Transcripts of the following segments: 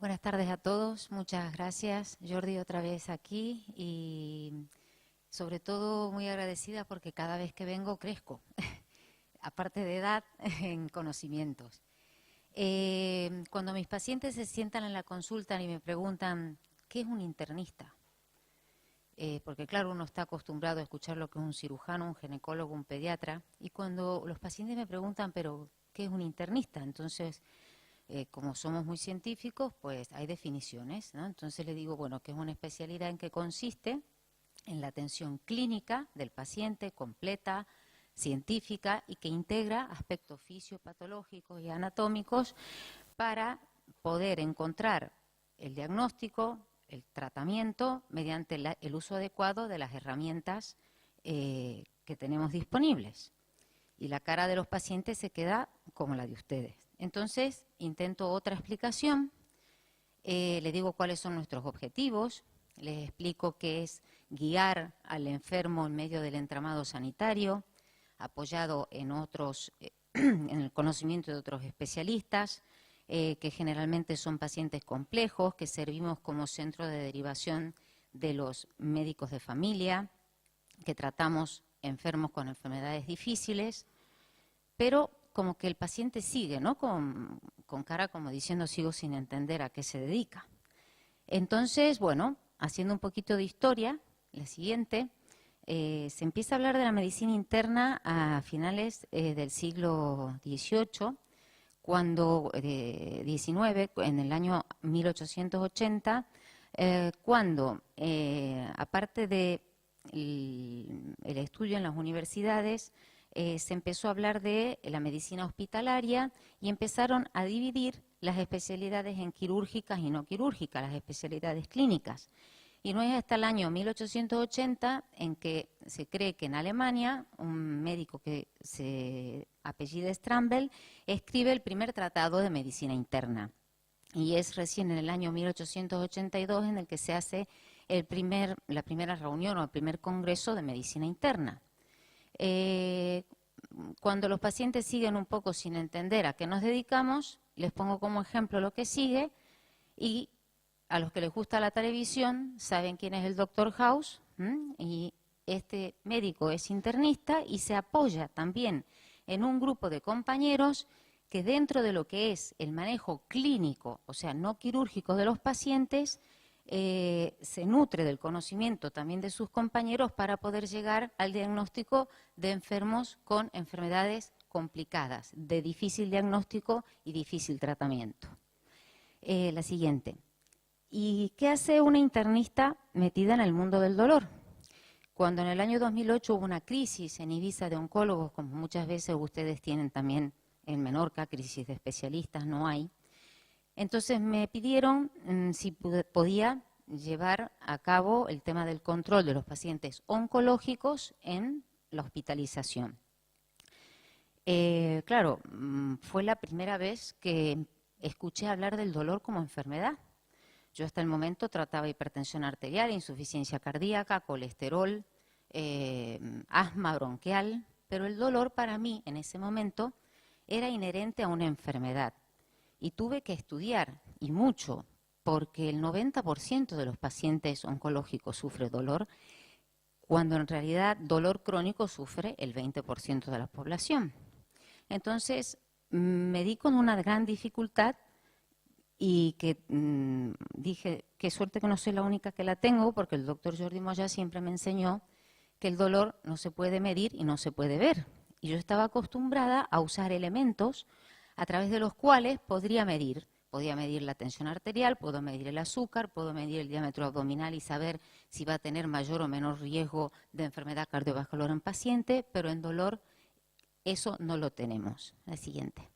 Buenas tardes a todos, muchas gracias. Jordi otra vez aquí y sobre todo muy agradecida porque cada vez que vengo crezco, aparte de edad, en conocimientos. Cuando mis pacientes se sientan en la consulta y me preguntan, ¿qué es un internista? Porque claro, uno está acostumbrado a escuchar lo que es un cirujano, un ginecólogo, un pediatra, y cuando los pacientes me preguntan, ¿pero qué es un internista? Entonces, como somos muy científicos, pues hay definiciones, ¿no? Entonces le digo, bueno, que es una especialidad en que consiste en la atención clínica del paciente completa, científica y que integra aspectos fisiopatológicos y anatómicos para poder encontrar el diagnóstico, el tratamiento mediante el uso adecuado de las herramientas que tenemos disponibles. Y la cara de los pacientes se queda como la de ustedes. Entonces, intento otra explicación, les digo cuáles son nuestros objetivos, les explico qué es guiar al enfermo en medio del entramado sanitario, apoyado en otros, en el conocimiento de otros especialistas, que generalmente son pacientes complejos, que servimos como centro de derivación de los médicos de familia, que tratamos enfermos con enfermedades difíciles, pero como que el paciente sigue, ¿no? Con cara como diciendo sigo sin entender a qué se dedica. Entonces, bueno, haciendo un poquito de historia, la siguiente, se empieza a hablar de la medicina interna a finales del siglo XVIII, cuando, 19, en el año 1880, cuando, aparte de el estudio en las universidades, se empezó a hablar de la medicina hospitalaria y empezaron a dividir las especialidades en quirúrgicas y no quirúrgicas, las especialidades clínicas. Y no es hasta el año 1880 en que se cree que en Alemania un médico que se apellida Strambel escribe el primer tratado de medicina interna. Y es recién en el año 1882 en el que se hace la primera reunión o el primer congreso de medicina interna. Cuando los pacientes siguen un poco sin entender a qué nos dedicamos, les pongo como ejemplo lo que sigue y a los que les gusta la televisión saben quién es el Dr. House, y este médico es internista y se apoya también en un grupo de compañeros que dentro de lo que es el manejo clínico, o sea, no quirúrgico de los pacientes, se nutre del conocimiento también de sus compañeros para poder llegar al diagnóstico de enfermos con enfermedades complicadas, de difícil diagnóstico y difícil tratamiento. La siguiente. ¿Y qué hace una internista metida en el mundo del dolor? Cuando en el año 2008 hubo una crisis en Ibiza de oncólogos, como muchas veces ustedes tienen también en Menorca, crisis de especialistas, no hay. Entonces me pidieron si podía llevar a cabo el tema del control de los pacientes oncológicos en la hospitalización. Claro, fue la primera vez que escuché hablar del dolor como enfermedad. Yo hasta el momento trataba hipertensión arterial, insuficiencia cardíaca, colesterol, asma bronquial, pero el dolor para mí en ese momento era inherente a una enfermedad. Y tuve que estudiar, y mucho, porque el 90% de los pacientes oncológicos sufre dolor, cuando en realidad dolor crónico sufre el 20% de la población. Entonces, me di con una gran dificultad y que dije, qué suerte que no soy la única que la tengo, porque el doctor Jordi Moya siempre me enseñó que el dolor no se puede medir y no se puede ver. Y yo estaba acostumbrada a usar elementos a través de los cuales podría medir. Podía medir la tensión arterial, puedo medir el azúcar, puedo medir el diámetro abdominal y saber si va a tener mayor o menor riesgo de enfermedad cardiovascular en paciente, pero en dolor eso no lo tenemos. La siguiente.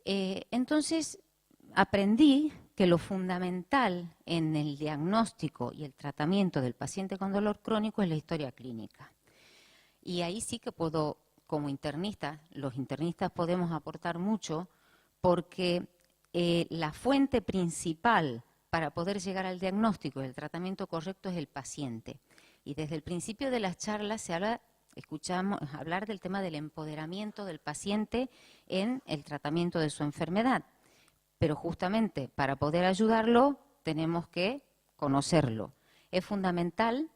Entonces, aprendí que lo fundamental en el diagnóstico y el tratamiento del paciente con dolor crónico es la historia clínica. Y ahí sí que puedo, como internista, los internistas podemos aportar mucho porque la fuente principal para poder llegar al diagnóstico y el tratamiento correcto es el paciente. Y desde el principio de las charlas escuchamos hablar del tema del empoderamiento del paciente en el tratamiento de su enfermedad. pero justamente para poder ayudarlo tenemos que conocerlo. Es fundamental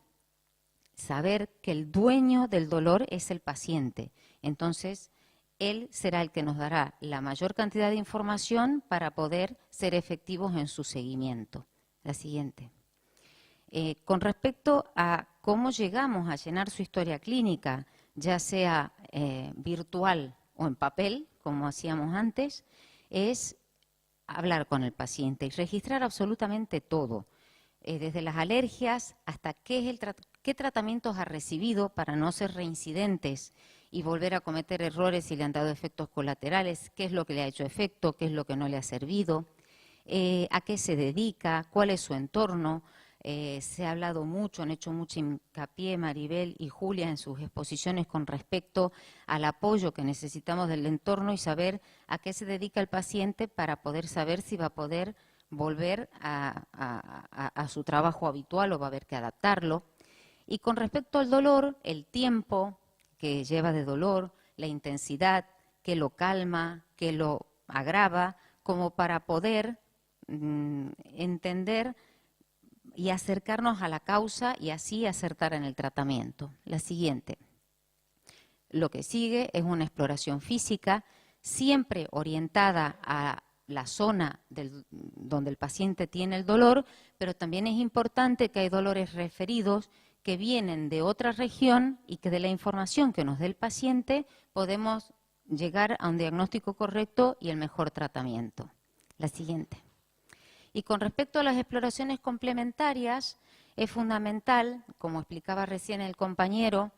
saber que el dueño del dolor es el paciente. Entonces, él será el que nos dará la mayor cantidad de información para poder ser efectivos en su seguimiento. La siguiente. Con respecto a cómo llegamos a llenar su historia clínica, ya sea virtual o en papel, como hacíamos antes, es hablar con el paciente y registrar absolutamente todo, desde las alergias hasta qué tratamientos ha recibido para no ser reincidentes y volver a cometer errores si le han dado efectos colaterales, qué es lo que le ha hecho efecto, qué es lo que no le ha servido, a qué se dedica, cuál es su entorno. Se ha hablado mucho, han hecho mucho hincapié Maribel y Julia en sus exposiciones con respecto al apoyo que necesitamos del entorno y saber a qué se dedica el paciente para poder saber si va a poder volver a su trabajo habitual o va a haber que adaptarlo. Y con respecto al dolor, el tiempo que lleva de dolor, la intensidad, que lo calma, que lo agrava, como para poder entender y acercarnos a la causa y así acertar en el tratamiento. La siguiente. Lo que sigue es una exploración física, siempre orientada a la zona donde el paciente tiene el dolor, pero también es importante que hay dolores referidos que vienen de otra región y que de la información que nos dé el paciente podemos llegar a un diagnóstico correcto y el mejor tratamiento. La siguiente. Y con respecto a las exploraciones complementarias, es fundamental, como explicaba recién el compañero,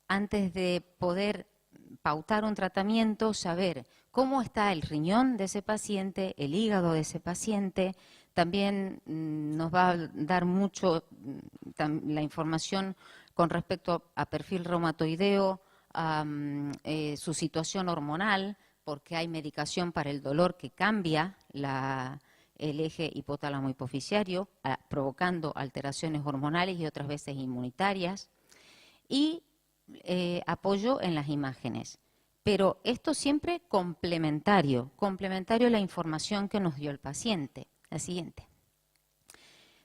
antes de poder pautar un tratamiento, saber cómo está el riñón de ese paciente, el hígado de ese paciente. También nos va a dar mucho la información con respecto a perfil reumatoideo, a su situación hormonal, porque hay medicación para el dolor que cambia el eje hipotálamo hipoficiario, provocando alteraciones hormonales y otras veces inmunitarias. Y apoyo en las imágenes. Pero esto siempre complementario a la información que nos dio el paciente. La siguiente.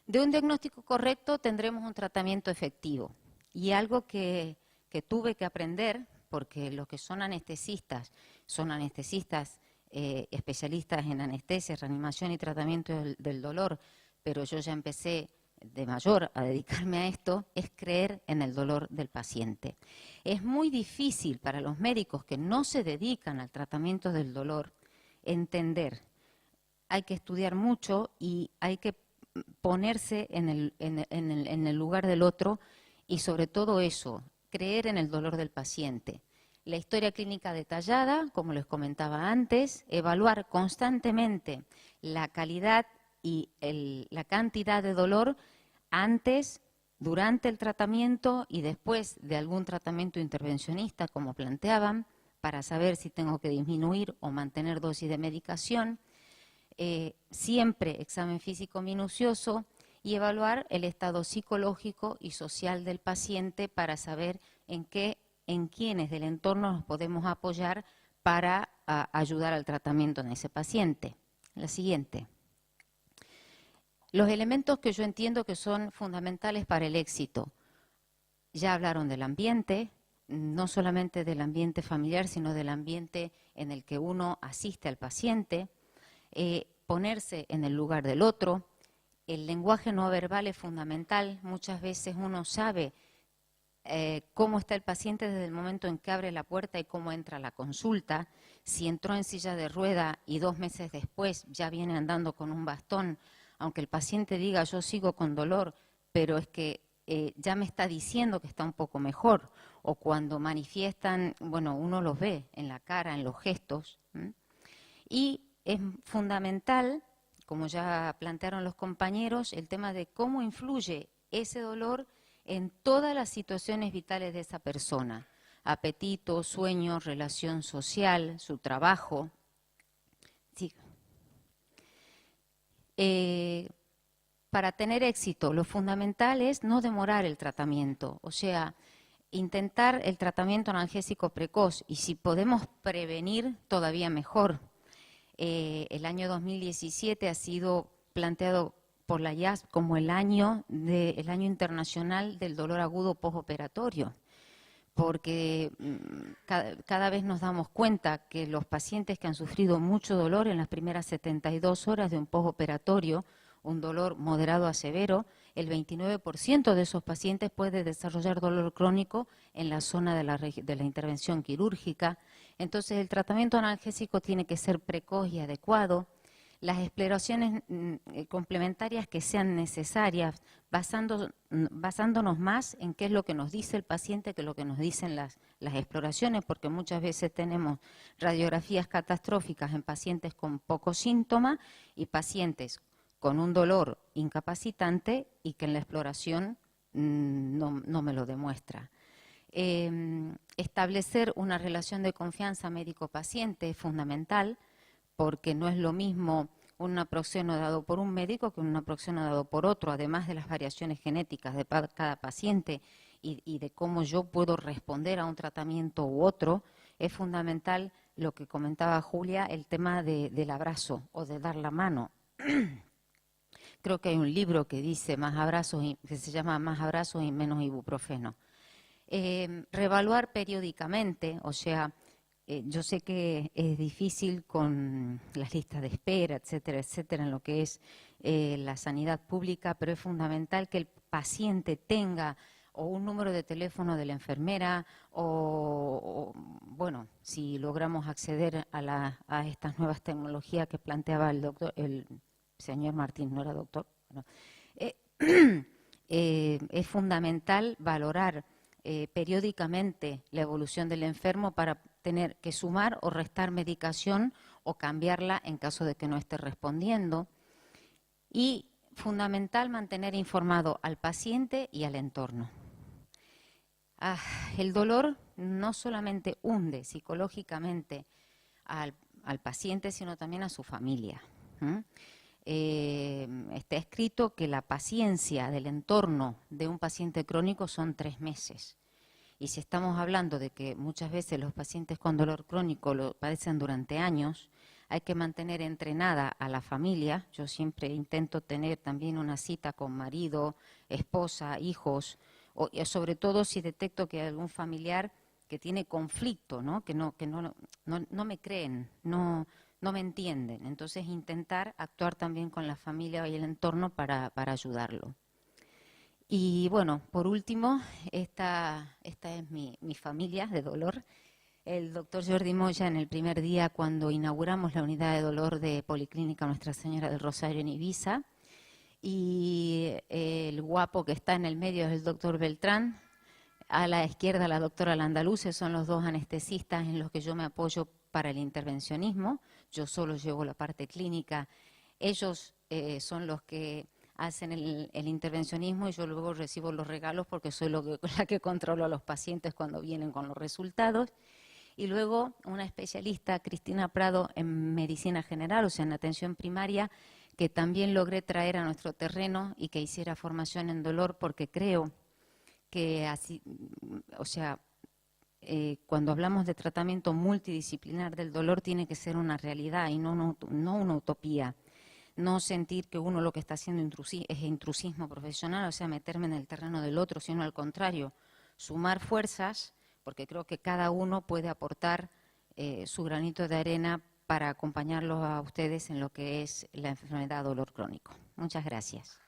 De un diagnóstico correcto tendremos un tratamiento efectivo. Y algo que tuve que aprender, porque los que son anestesistas especialistas en anestesia, reanimación y tratamiento del dolor, pero yo ya empecé de mayor a dedicarme a esto, es creer en el dolor del paciente. Es muy difícil para los médicos que no se dedican al tratamiento del dolor entender. Hay que estudiar mucho y hay que ponerse en el lugar del otro y sobre todo eso, creer en el dolor del paciente. La historia clínica detallada, como les comentaba antes, evaluar constantemente la calidad y la cantidad de dolor antes, durante el tratamiento y después de algún tratamiento intervencionista, como planteaban, para saber si tengo que disminuir o mantener dosis de medicación. Siempre examen físico minucioso y evaluar el estado psicológico y social del paciente para saber en quiénes del entorno nos podemos apoyar para ayudar al tratamiento en ese paciente. La siguiente. Los elementos que yo entiendo que son fundamentales para el éxito. Ya hablaron del ambiente, no solamente del ambiente familiar, sino del ambiente en el que uno asiste al paciente, ponerse en el lugar del otro. El lenguaje no verbal es fundamental. Muchas veces uno sabe cómo está el paciente desde el momento en que abre la puerta y cómo entra a la consulta. Si entró en silla de rueda y 2 meses después ya viene andando con un bastón, aunque el paciente diga yo sigo con dolor, pero es que ya me está diciendo que está un poco mejor. O cuando manifiestan, bueno, uno los ve en la cara, en los gestos. Y es fundamental, como ya plantearon los compañeros, el tema de cómo influye ese dolor en todas las situaciones vitales de esa persona. Apetito, sueño, relación social, su trabajo. Sí. Para tener éxito, lo fundamental es no demorar el tratamiento, o sea, intentar el tratamiento analgésico precoz y si podemos prevenir, todavía mejor. El año 2017 ha sido planteado por la IASP como el año internacional del dolor agudo postoperatorio, porque cada vez nos damos cuenta que los pacientes que han sufrido mucho dolor en las primeras 72 horas de un postoperatorio, un dolor moderado a severo, el 29% de esos pacientes puede desarrollar dolor crónico en la zona de la intervención quirúrgica. Entonces, el tratamiento analgésico tiene que ser precoz y adecuado. Las exploraciones complementarias que sean necesarias, basándonos más en qué es lo que nos dice el paciente que lo que nos dicen las exploraciones, porque muchas veces tenemos radiografías catastróficas en pacientes con pocos síntomas y pacientes con un dolor incapacitante y que en la exploración no me lo demuestra. Establecer una relación de confianza médico-paciente es fundamental, porque no es lo mismo un naproxeno dado por un médico que un naproxeno dado por otro, además de las variaciones genéticas de cada paciente y de cómo yo puedo responder a un tratamiento u otro. Es fundamental lo que comentaba Julia, el tema del abrazo o de dar la mano. Creo que hay un libro que dice que se llama Más abrazos y menos ibuprofeno. Reevaluar periódicamente, o sea, yo sé que es difícil con las listas de espera, etcétera, etcétera, en lo que es la sanidad pública, pero es fundamental que el paciente tenga o un número de teléfono de la enfermera bueno, si logramos acceder a estas nuevas tecnologías que planteaba el señor Martín, no era doctor. Bueno, es fundamental valorar periódicamente la evolución del enfermo para tener que sumar o restar medicación o cambiarla en caso de que no esté respondiendo. Y fundamental mantener informado al paciente y al entorno. El dolor no solamente hunde psicológicamente al paciente, sino también a su familia. Está escrito que la paciencia del entorno de un paciente crónico son 3 meses. Y si estamos hablando de que muchas veces los pacientes con dolor crónico lo padecen durante años, hay que mantener entrenada a la familia. Yo siempre intento tener también una cita con marido, esposa, hijos, sobre todo si detecto que hay algún familiar que tiene conflicto, ¿no? Que no me creen, no me entienden. Entonces, intentar actuar también con la familia y el entorno para ayudarlo. Y bueno, por último, esta es mi familia de dolor. El doctor Jordi Moya, en el primer día cuando inauguramos la unidad de dolor de Policlínica Nuestra Señora del Rosario en Ibiza, y el guapo que está en el medio es el doctor Beltrán. A la izquierda la doctora Landaluce, son los dos anestesistas en los que yo me apoyo para el intervencionismo. Yo solo llevo la parte clínica. Ellos son los que hacen el intervencionismo y yo luego recibo los regalos porque soy la que controlo a los pacientes cuando vienen con los resultados. Y luego una especialista, Cristina Prado, en medicina general, o sea, en atención primaria, que también logré traer a nuestro terreno y que hiciera formación en dolor, porque creo que así, o sea, cuando hablamos de tratamiento multidisciplinar del dolor tiene que ser una realidad y no una utopía. No sentir que uno lo que está haciendo es intrusismo profesional, o sea, meterme en el terreno del otro, sino al contrario, sumar fuerzas, porque creo que cada uno puede aportar su granito de arena para acompañarlos a ustedes en lo que es la enfermedad dolor crónico. Muchas gracias.